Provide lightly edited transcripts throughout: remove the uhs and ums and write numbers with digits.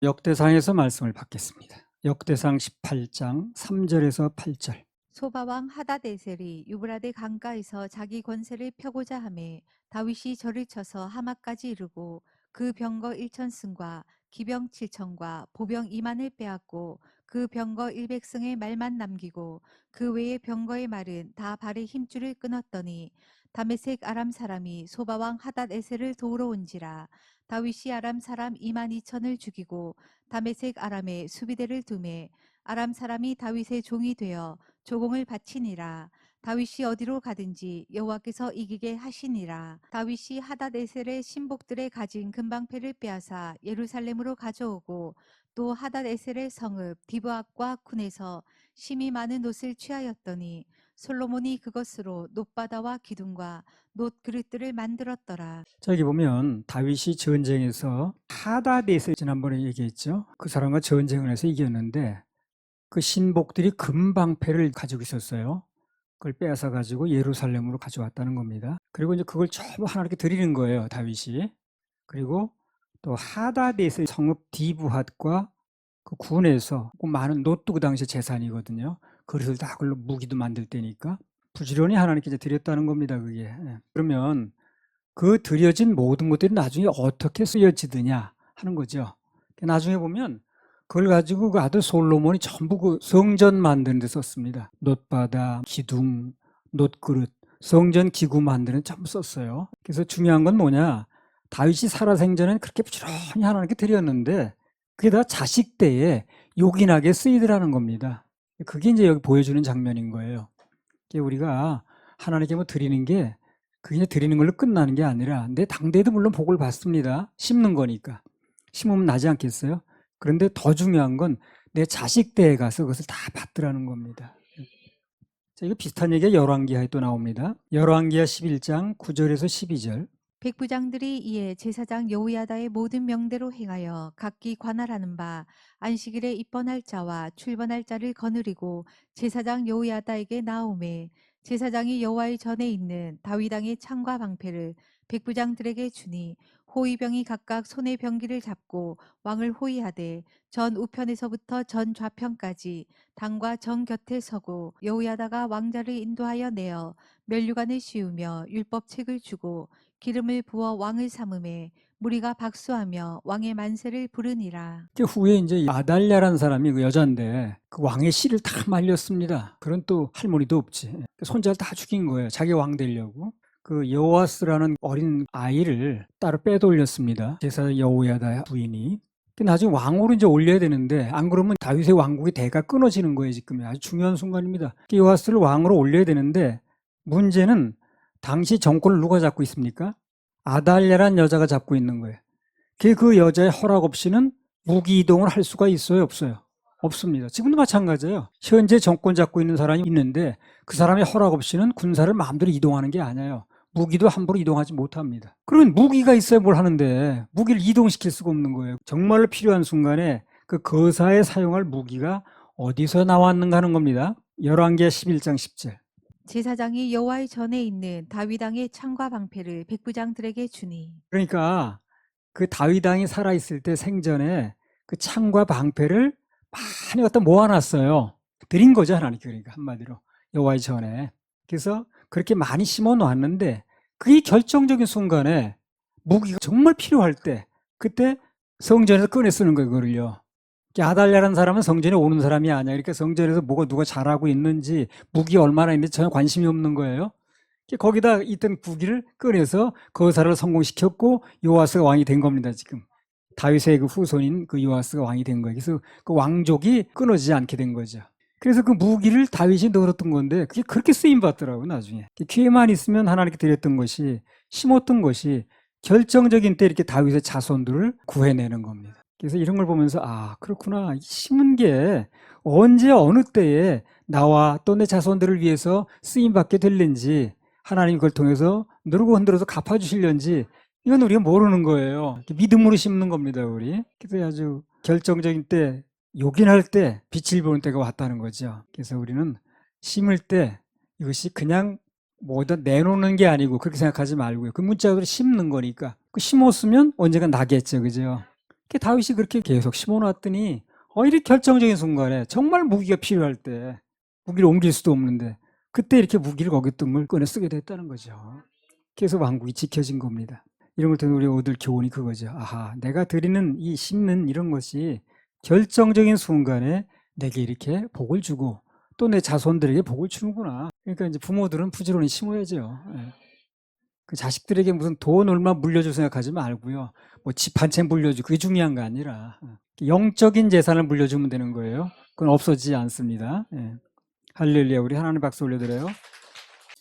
역대상에서 말씀을 받겠습니다. 역대상 18장 3절에서 8절. 소바왕 하닷에셀이 유브라데 강가에서 자기 권세를 펴고자 하매 다윗이 절을 쳐서 하마까지 이르고 그 병거 1,000승과 기병 7,000과 보병 2만을 빼앗고 그 병거 100승의 말만 남기고 그 외의 병거의 말은 다 발의 힘줄을 끊었더니 다메섹 아람 사람이 소바왕 하닷에셀을 도우러 온지라. 다윗이 아람 사람 2만 2천을 죽이고 다메섹 아람에 수비대를 두매 아람 사람이 다윗의 종이 되어 조공을 바치니라. 다윗이 어디로 가든지 여호와께서 이기게 하시니라. 다윗이 하닷에셀의 신복들의 가진 금방패를 빼앗아 예루살렘으로 가져오고 또 하닷에셀의 성읍 디브압과 쿤에서 심이 많은 옷을 취하였더니 솔로몬이 그것으로 놋바다와 기둥과 놋 그릇들을 만들었더라. 자, 여기 보면 다윗이 전쟁에서 하닷에셀 지난번에 얘기했죠. 그 사람과 전쟁을 해서 이겼는데 그 신복들이 금방패를 가지고 있었어요. 그걸 빼앗아 가지고 예루살렘으로 가져왔다는 겁니다. 그리고 이제 그걸 전부 하나님께 드리는 거예요, 다윗이. 그리고 또 하닷에셀 성읍 디브핫과 그 군에서 그 많은 놋도 그 당시 재산이거든요. 그릇을 다 그걸로 무기도 만들 때니까 부지런히 하나님께 이제 드렸다는 겁니다, 그게. 예. 그러면 그 드려진 모든 것들이 나중에 어떻게 쓰여지느냐 하는 거죠. 나중에 보면 그걸 가지고 그 아들 솔로몬이 전부 그 성전 만드는 데 썼습니다. 놋바다, 기둥, 놋그릇, 성전 기구 만드는 데 전부 썼어요. 그래서 중요한 건 뭐냐? 다윗이 살아생전에는 그렇게 부지런히 하나님께 드렸는데 그게 다 자식 때에 요긴하게 쓰이더라는 겁니다. 그게 이제 여기 보여주는 장면인 거예요. 우리가 하나님께 뭐 드리는 게 그게 드리는 걸로 끝나는 게 아니라 내 당대에도 물론 복을 받습니다. 심는 거니까. 심으면 나지 않겠어요? 그런데 더 중요한 건 내 자식 때에 가서 그것을 다 받더라는 겁니다. 자, 이거 비슷한 얘기가 열왕기하에 또 나옵니다. 열왕기하 11장 9절에서 12절. 백부장들이 이에 제사장 여호야다의 모든 명대로 행하여 각기 관할하는 바 안식일에 입번할 자와 출번할 자를 거느리고 제사장 여호야다에게 나오매 제사장이 여호와의 전에 있는 다윗왕의 창과 방패를 백부장들에게 주니 호위병이 각각 손에 병기를 잡고 왕을 호위하되 전 우편에서부터 전 좌편까지 당과 정 곁에 서고 여호야다가 왕자를 인도하여 내어 면류관을 씌우며 율법책을 주고 기름을 부어 왕을 삼음에 무리가 박수하며 왕의 만세를 부르니라. 그 후에 이제 아달랴라는 사람이 그 여자인데 그 왕의 씨를 다 말렸습니다. 그런 또 할머니도 없지. 손자를 다 죽인 거예요. 자기 왕 되려고. 그 여호와스라는 어린 아이를 따로 빼돌렸습니다. 제사 여호야다 부인이. 나중에 왕으로 이제 올려야 되는데 안 그러면 다윗의 왕국의 대가 끊어지는 거예요. 지금 아주 중요한 순간입니다. 여호와스를 왕으로 올려야 되는데 문제는 당시 정권을 누가 잡고 있습니까? 아달랴란 여자가 잡고 있는 거예요. 그 여자의 허락 없이는 무기 이동을 할 수가 있어요, 없어요? 없습니다. 지금도 마찬가지예요. 현재 정권 잡고 있는 사람이 있는데 그 사람의 허락 없이는 군사를 마음대로 이동하는 게 아니에요. 무기도 함부로 이동하지 못합니다. 그러면 무기가 있어야 뭘 하는데 무기를 이동시킬 수가 없는 거예요. 정말로 필요한 순간에 그 거사에 사용할 무기가 어디서 나왔는가 하는 겁니다. 열왕기하 11장 10절. 제사장이 여호와의 전에 있는 다윗왕의 창과 방패를 백부장들에게 주니. 그러니까 그 다윗 왕이 살아있을 때 생전에 그 창과 방패를 많이 갖다 모아놨어요. 드린 거죠, 하나님께. 그러니까 한마디로 여호와의 전에. 그래서 그렇게 많이 심어 놨는데 그게 결정적인 순간에 무기가 정말 필요할 때 그때 성전에서 꺼내 쓰는 거예요, 그거를요. 아달랴라는 사람은 성전에 오는 사람이 아니야. 그러니까 성전에서 뭐가 누가 잘하고 있는지 무기 얼마나 있는지 전혀 관심이 없는 거예요. 거기다 있던 무기를 꺼내서 거사를 성공시켰고 요아스가 왕이 된 겁니다. 지금 다윗의 그 후손인 그 요아스가 왕이 된 거예요. 그래서 그 왕족이 끊어지지 않게 된 거죠. 그래서 그 무기를 다윗이 넣었던 건데 그게 그렇게 쓰임 받더라고요. 나중에 기회만 있으면 하나님께 드렸던 것이 심었던 것이 결정적인 때 이렇게 다윗의 자손들을 구해내는 겁니다. 그래서 이런 걸 보면서 아 그렇구나, 심은 게 언제 어느 때에 나와 또 내 자손들을 위해서 쓰임 받게 될는지 하나님 그걸 통해서 누르고 흔들어서 갚아주실련지 이건 우리가 모르는 거예요. 믿음으로 심는 겁니다, 우리. 그래서 아주 결정적인 때, 요긴할 때 빛을 보는 때가 왔다는 거죠. 그래서 우리는 심을 때 이것이 그냥 뭐다 내놓는 게 아니고 그렇게 생각하지 말고요. 그 문자로 심는 거니까. 그 심었으면 언젠가 나겠죠, 그죠? 다윗이 그렇게 계속 심어놨더니 이렇게 결정적인 순간에 정말 무기가 필요할 때 무기를 옮길 수도 없는데 그때 이렇게 무기를 거기 뜸을 꺼내 쓰게 됐다는 거죠. 그래서 왕국이 지켜진 겁니다. 이런 걸 통해 우리가 얻을 교훈이 그거죠. 아하, 내가 드리는 이 심는 이런 것이 결정적인 순간에 내게 이렇게 복을 주고 또 내 자손들에게 복을 주는구나. 그러니까 이제 부모들은 부지런히 심어야죠. 예. 그 자식들에게 무슨 돈 얼마 물려줄 생각하지 말고요. 뭐 집 한 채 물려주고 그게 중요한 거 아니라 영적인 재산을 물려주면 되는 거예요. 그건 없어지지 않습니다. 예. 할렐루야. 우리 하나님 박수 올려드려요.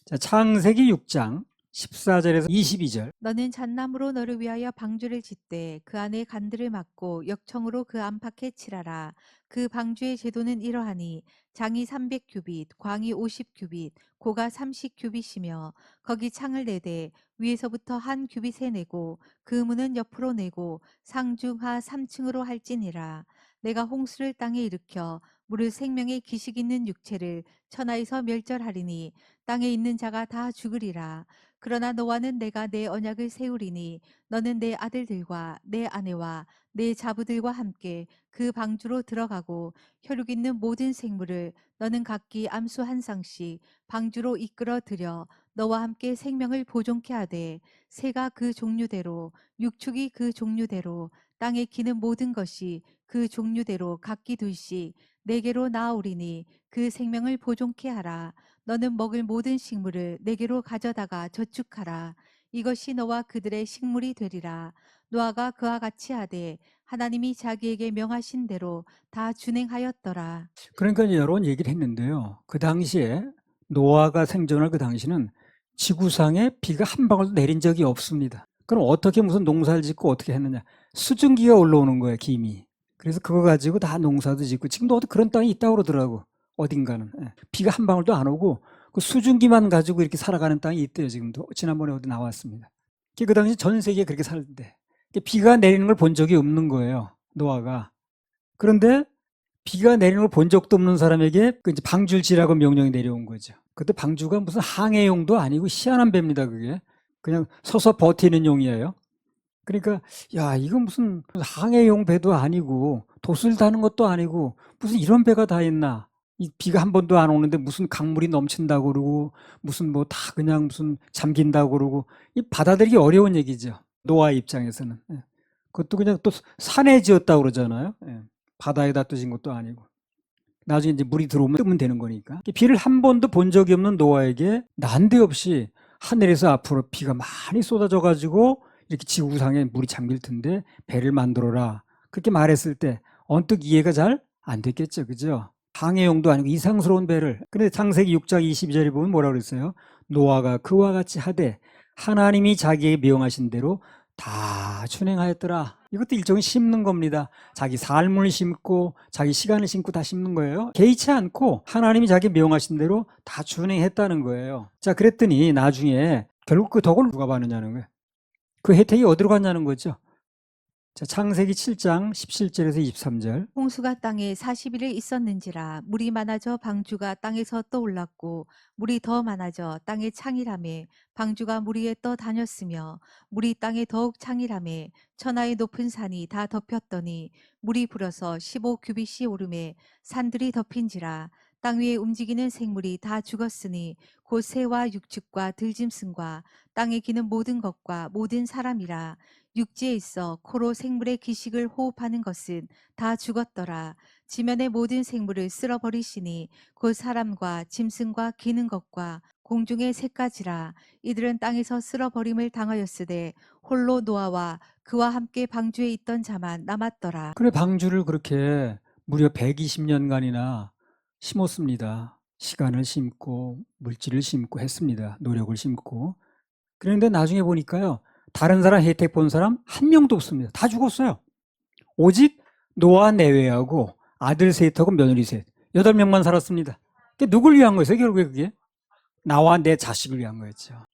자, 창세기 6장 14절에서 22절. 너는 잣나무로 너를 위하여 방주를 짓되 그 안에 간들을 막고 역청으로 그 안팎에 칠하라. 그 방주의 제도는 이러하니 장이 300규빗, 광이 50규빗, 고가 30규빗이며 거기 창을 내되 위에서부터 한 규빗에 내고 그 문은 옆으로 내고 상중하 3층으로 할지니라. 내가 홍수를 땅에 일으켜 물을 생명의 기식 있는 육체를 천하에서 멸절하리니 땅에 있는 자가 다 죽으리라. 그러나 너와는 내가 내 언약을 세우리니 너는 내 아들들과 내 아내와 내 자부들과 함께 그 방주로 들어가고 혈육 있는 모든 생물을 너는 각기 암수 한 쌍씩 방주로 이끌어 들여 너와 함께 생명을 보존케 하되 새가 그 종류대로 육축이 그 종류대로 땅에 기는 모든 것이 그 종류대로 각기 둘씩 내게로 나아오리니 그 생명을 보존케 하라. 너는 먹을 모든 식물을 내게로 가져다가 저축하라. 이것이 너와 그들의 식물이 되리라. 노아가 그와 같이 하되 하나님이 자기에게 명하신 대로 다 준행하였더라. 그러니까 이제 여러 번 얘기를 했는데요. 그 당시에 노아가 생존할 그 당시는 지구상에 비가 한 방울도 내린 적이 없습니다. 그럼 어떻게 무슨 농사를 짓고 어떻게 했느냐? 수증기가 올라오는 거예요, 김이. 그래서 그거 가지고 다 농사도 짓고 지금도 어디 그런 땅이 있다고 그러더라고. 어딘가는. 예. 비가 한 방울도 안 오고 그 수증기만 가지고 이렇게 살아가는 땅이 있대요, 지금도. 지난번에 어디 나왔습니다. 그 당시 전 세계에 그렇게 살는데 비가 내리는 걸 본 적이 없는 거예요, 노아가. 그런데 비가 내리는 걸 본 적도 없는 사람에게 그 이제 방주를 지라고 명령이 내려온 거죠. 그때 방주가 무슨 항해용도 아니고 희한한 배입니다, 그게. 그냥 서서 버티는 용이에요. 그러니까 야, 이건 무슨 항해용 배도 아니고 돛을 다는 것도 아니고 무슨 이런 배가 다 있나? 이 비가 한 번도 안 오는데 무슨 강물이 넘친다고 그러고 무슨 뭐 다 그냥 무슨 잠긴다고 그러고 이 받아들이기 어려운 얘기죠. 노아 입장에서는. 예. 그것도 그냥 또 산에 지었다고 그러잖아요. 예. 바다에다 떠진 것도 아니고. 나중에 이제 물이 들어오면 뜨면 되는 거니까. 비를 한 번도 본 적이 없는 노아에게 난데없이 하늘에서 앞으로 비가 많이 쏟아져 가지고 이렇게 지구상에 물이 잠길 텐데 배를 만들어라. 그렇게 말했을 때 언뜻 이해가 잘 안 됐겠죠. 그죠? 항해용도 아니고 이상스러운 배를. 근데 창세기 6장 22절에 보면 뭐라고 그랬어요? 노아가 그와 같이 하되 하나님이 자기에게 명하신 대로 다 준행하였더라. 이것도 일종의 심는 겁니다. 자기 삶을 심고 자기 시간을 심고 다 심는 거예요. 개의치 않고 하나님이 자기 명하신 대로 다 준행했다는 거예요. 자, 그랬더니 나중에 결국 그 덕을 누가 받느냐는 거예요. 그 혜택이 어디로 갔냐는 거죠. 자, 창세기 7장 17절에서 23절. 홍수가 땅에 40일을 있었는지라 물이 많아져 방주가 땅에서 떠올랐고 물이 더 많아져 땅에 창이라매 방주가 물 위에 떠 다녔으며 물이 땅에 더욱 창이라매 천하의 높은 산이 다 덮였더니 물이 불어서 15규빗이 오르매 산들이 덮인지라 땅 위에 움직이는 생물이 다 죽었으니 곧 새와 육축과 들짐승과 땅에 기는 모든 것과 모든 사람이라 육지에 있어 코로 생물의 기식을 호흡하는 것은 다 죽었더라. 지면의 모든 생물을 쓸어버리시니 곧 사람과 짐승과 기는 것과 공중의 새까지라. 이들은 땅에서 쓸어버림을 당하였으되 홀로 노아와 그와 함께 방주에 있던 자만 남았더라. 그래 방주를 그렇게 무려 120년간이나 심었습니다. 시간을 심고 물질을 심고 했습니다. 노력을 심고. 그런데 나중에 보니까요. 다른 사람 혜택 본 사람 한 명도 없습니다. 다 죽었어요. 오직 노아 내외하고 아들 셋하고 며느리 셋 8명만 살았습니다. 그게 누굴 위한 거였어요? 결국에 그게 나와 내 자식을 위한 거였죠.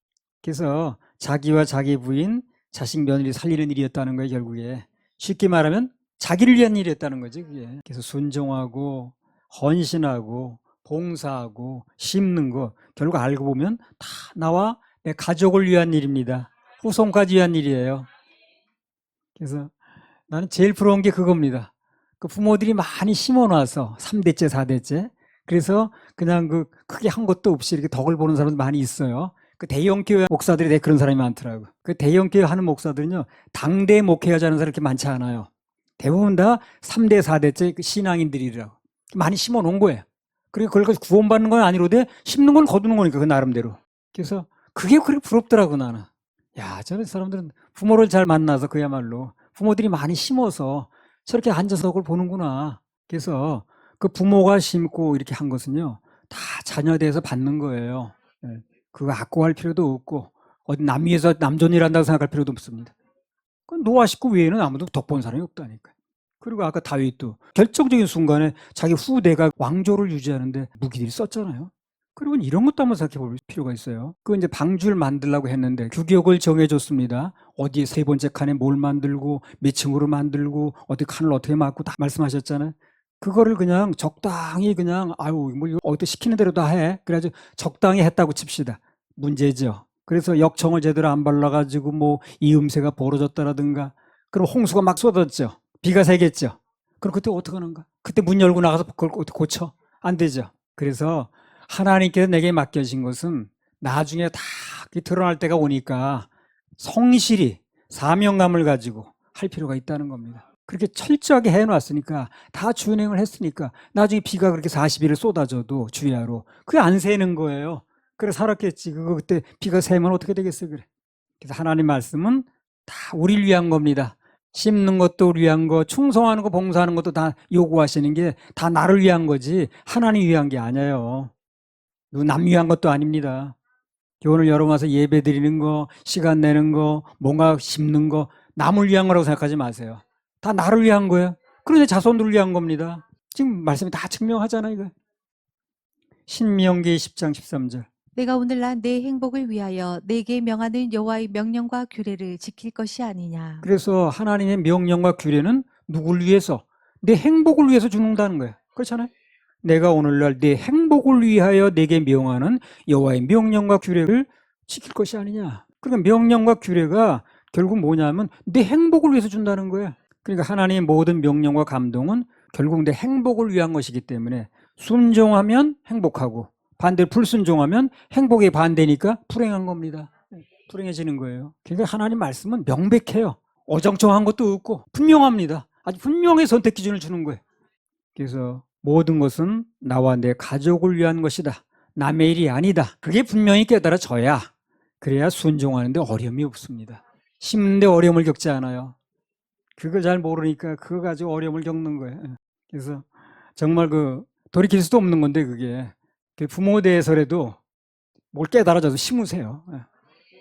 그래서 자기와 자기 부인, 자식 며느리 살리는 일이었다는 거예요. 결국에 쉽게 말하면 자기를 위한 일이었다는 거죠. 그게. 그래서 순종하고 헌신하고 봉사하고 심는 거 결국 알고 보면 다 나와 내 가족을 위한 일입니다. 후손까지 위한 일이에요. 그래서 나는 제일 부러운 게 그겁니다. 그 부모들이 많이 심어놔서 3대째, 4대째. 그래서 그냥 그 크게 한 것도 없이 이렇게 덕을 보는 사람도 많이 있어요. 그 대형 교회 목사들이 되게 그런 사람이 많더라고. 그 대형 교회 하는 목사들은요, 당대 목회하자는 사람이 그렇게 많지 않아요. 대부분 다 3대, 4대째 그 신앙인들이라고. 많이 심어 놓은 거예요. 그리고 그걸 구원받는 건 아니로되 심는 건 거두는 거니까 그 나름대로. 그래서 그게 그렇게 부럽더라고 나는. 야, 저런 사람들은 부모를 잘 만나서 그야말로 부모들이 많이 심어서 저렇게 앉아서 그걸 보는구나. 그래서 그 부모가 심고 이렇게 한 것은요, 다 자녀에 대해서 받는 거예요. 예, 그거 악고할 필요도 없고 어디 남 위에서 남존일한다고 생각할 필요도 없습니다. 그 노아 식구 외에는 아무도 덕본 사람이 없다니까. 그리고 아까 다윗도 결정적인 순간에 자기 후대가 왕조를 유지하는데 무기들이 썼잖아요. 그리고 이런 것도 한번 생각해 볼 필요가 있어요. 그 이제 방주를 만들려고 했는데 규격을 정해줬습니다. 어디에 세 번째 칸에 뭘 만들고 몇 층으로 만들고 어디 칸을 어떻게 막고 다 말씀하셨잖아요. 그거를 그냥 적당히 그냥 아유 뭐 이거 어디 시키는 대로 다 해. 그래가지고 적당히 했다고 칩시다. 문제죠. 그래서 역청을 제대로 안 발라가지고 뭐 이음새가 벌어졌다라든가 그럼 홍수가 막 쏟았죠. 비가 새겠죠. 그럼 그때 어떡하는가? 그때 문 열고 나가서 그걸 어떻게 고쳐? 안 되죠. 그래서 하나님께서 내게 맡겨진 것은 나중에 다 드러날 때가 오니까 성실히 사명감을 가지고 할 필요가 있다는 겁니다. 그렇게 철저하게 해놨으니까 다 준행을 했으니까 나중에 비가 그렇게 40일을 쏟아져도 주야로 그게 안 새는 거예요. 그래 살았겠지. 그거 그때 비가 새면 어떻게 되겠어 그래. 그래서 하나님 말씀은 다 우리를 위한 겁니다. 심는 것도 우리 위한 거, 충성하는 거, 봉사하는 것도 다 요구하시는 게 다 나를 위한 거지 하나님 위한 게 아니에요. 남 위한 것도 아닙니다. 교회를 여러 와서 예배 드리는 거, 시간 내는 거, 뭔가 심는 거 남을 위한 거라고 생각하지 마세요. 다 나를 위한 거예요. 그런데 자손들을 위한 겁니다. 지금 말씀이 다 증명하잖아요. 이거. 신명기 10장 13절. 내가 오늘날 내 행복을 위하여 내게 명하는 여호와의 명령과 규례를 지킬 것이 아니냐. 그래서 하나님의 명령과 규례는 누굴 위해서? 내 행복을 위해서 주는다는 거예요. 그렇잖아요. 내가 오늘날 내 행복을 위하여 내게 명하는 여호와의 명령과 규례를 지킬 것이 아니냐. 그러니까 명령과 규례가 결국 뭐냐면 내 행복을 위해서 준다는 거예요. 그러니까 하나님의 모든 명령과 감동은 결국 내 행복을 위한 것이기 때문에 순종하면 행복하고 반대로 불순종하면 행복의 반대니까 불행한 겁니다. 불행해지는 거예요. 그러니까 하나님 말씀은 명백해요. 어정쩡한 것도 없고 분명합니다. 아주 분명히 선택 기준을 주는 거예요. 그래서 모든 것은 나와 내 가족을 위한 것이다. 남의 일이 아니다. 그게 분명히 깨달아져야 그래야 순종하는데 어려움이 없습니다. 심는데 어려움을 겪지 않아요. 그걸 잘 모르니까 그거 가지고 어려움을 겪는 거예요. 그래서 정말 그 돌이킬 수도 없는 건데 그게 부모에 대해서라도 뭘 깨달아져서 심으세요.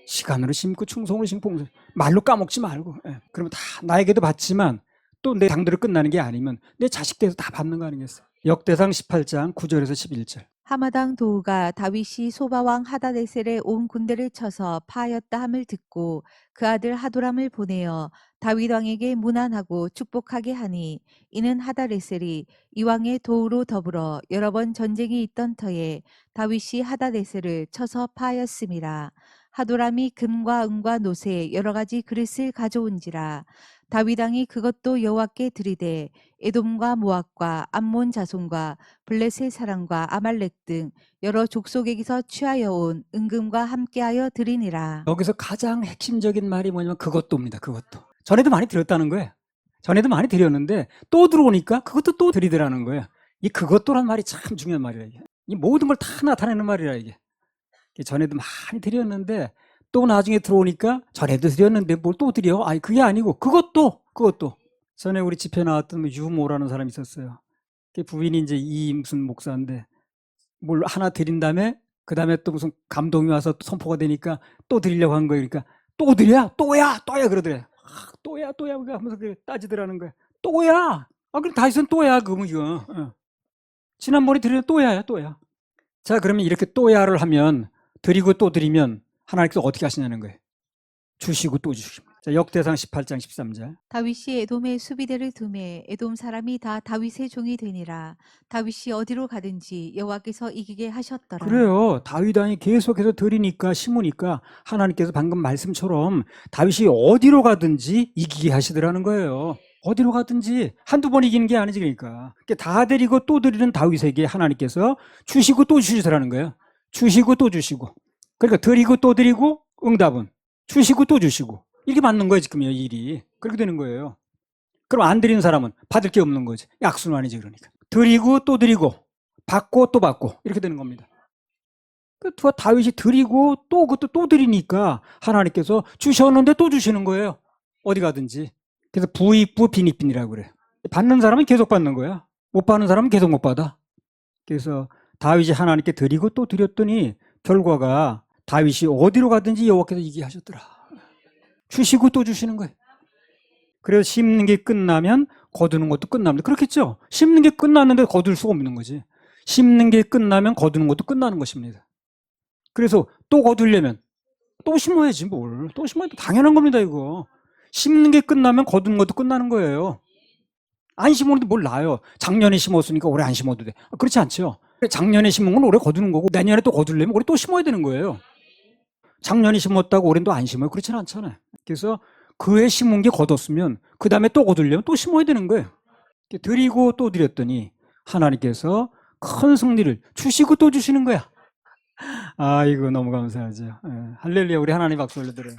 시간으로 심고 충성으로 심고 말로 까먹지 말고. 그러면 다 나에게도 받지만 또 내 당대로 끝나는 게 아니면 내 자식들에서 다 받는 거 아니겠어요? 역대상 18장 9절에서 11절. 하마당 도우가 다윗이 소바왕 하다데셀의 온 군대를 쳐서 파하였다 함을 듣고 그 아들 하도람을 보내어 다윗 왕에게 문안하고 축복하게 하니 이는 하다데셀이 이왕의 도우로 더불어 여러 번 전쟁이 있던 터에 다윗이 하다데셀을 쳐서 파하였음이라. 하도람이 금과 은과 노새 여러 가지 그릇을 가져온지라. 다윗 왕이 그것도 여호와께 드리되 에돔과 모압과 암몬 자손과 블레셋 사람과 아말렉 등 여러 족속에게서 취하여 온 은금과 함께하여 드리니라. 여기서 가장 핵심적인 말이 뭐냐면 그것도입니다. 그것도. 전에도 많이 드렸다는 거예요. 전에도 많이 드렸는데 또 들어오니까 그것도 또 드리더라는 거예요. 이 그것도란 말이 참 중요한 말이라 이게. 이 모든 걸 다 나타내는 말이라 이게. 전에도 많이 드렸는데 또 나중에 들어오니까 전에도 드렸는데 뭘 또 드려? 아니 그게 아니고 그것도. 전에 우리 집회 나왔던 유모라는 사람이 있었어요. 그 부인이 이제 이 무슨 목사인데 뭘 하나 드린 다음에 그 다음에 또 무슨 감동이 와서 또 선포가 되니까 또 드리려고 한 거예요. 그러니까 또 드려? 또야 그러더래. 또야 하면서 따지더라는 거야. 또야. 그럼 다윗은 또야 그러면 이거. 지난번에 드린 또야. 자 그러면 이렇게 또야를 하면 드리고 또 드리면 하나님께서 어떻게 하시냐는 거예요. 주시고 또 주십니다. 자, 역대상 18장 13절. 다윗이 에돔의 수비대를 두매 에돔 사람이 다 다윗의 종이 되니라. 다윗이 어디로 가든지 여호와께서 이기게 하셨더라. 그래요. 다윗 왕이 계속해서 드리니까 심으니까 하나님께서 방금 말씀처럼 다윗이 어디로 가든지 이기게 하시더라는 거예요. 어디로 가든지 한두 번 이기는 게 아니지. 그러니까 다 드리고 또 드리는 다윗에게 하나님께서 주시고 또 주시라는 거예요. 주시고 또 주시고. 그러니까 드리고 또 드리고 응답은 주시고 또 주시고. 이렇게 맞는 거예요 지금 일이. 그렇게 되는 거예요. 그럼 안 드리는 사람은 받을 게 없는 거지. 악순환이지. 그러니까 드리고 또 드리고 받고 또 받고 이렇게 되는 겁니다. 그 다윗이 드리고 또 그것도 또 드리니까 하나님께서 주셨는데 또 주시는 거예요. 어디 가든지. 그래서 부익부 빈익빈이라고 그래요. 받는 사람은 계속 받는 거야. 못 받는 사람은 계속 못 받아. 그래서 다윗이 하나님께 드리고 또 드렸더니 결과가 다윗이 어디로 가든지 여호와께서 이기게 하셨더라. 주시고 또 주시는 거예요. 그래서 심는 게 끝나면 거두는 것도 끝납니다. 그렇겠죠? 심는 게 끝났는데 거둘 수가 없는 거지. 심는 게 끝나면 거두는 것도 끝나는 것입니다. 그래서 또 거두려면 또 심어야지 뭘. 또 심어야 당연한 겁니다 이거. 심는 게 끝나면 거두는 것도 끝나는 거예요. 안 심었는데 뭘 놔요. 작년에 심었으니까 올해 안 심어도 돼. 그렇지 않죠. 작년에 심은 건 올해 거두는 거고 내년에 또 거두려면 올해 또 심어야 되는 거예요. 작년에 심었다고 올해는 또 안 심어요. 그렇지는 않잖아요. 그래서 그해 심은 게 거뒀으면 그 다음에 또 거두려면 또 심어야 되는 거예요. 드리고 또 드렸더니 하나님께서 큰 승리를 주시고 또 주시는 거야. 아, 이거 너무 감사하죠. 예, 할렐루야. 우리 하나님 박수 올려드려요.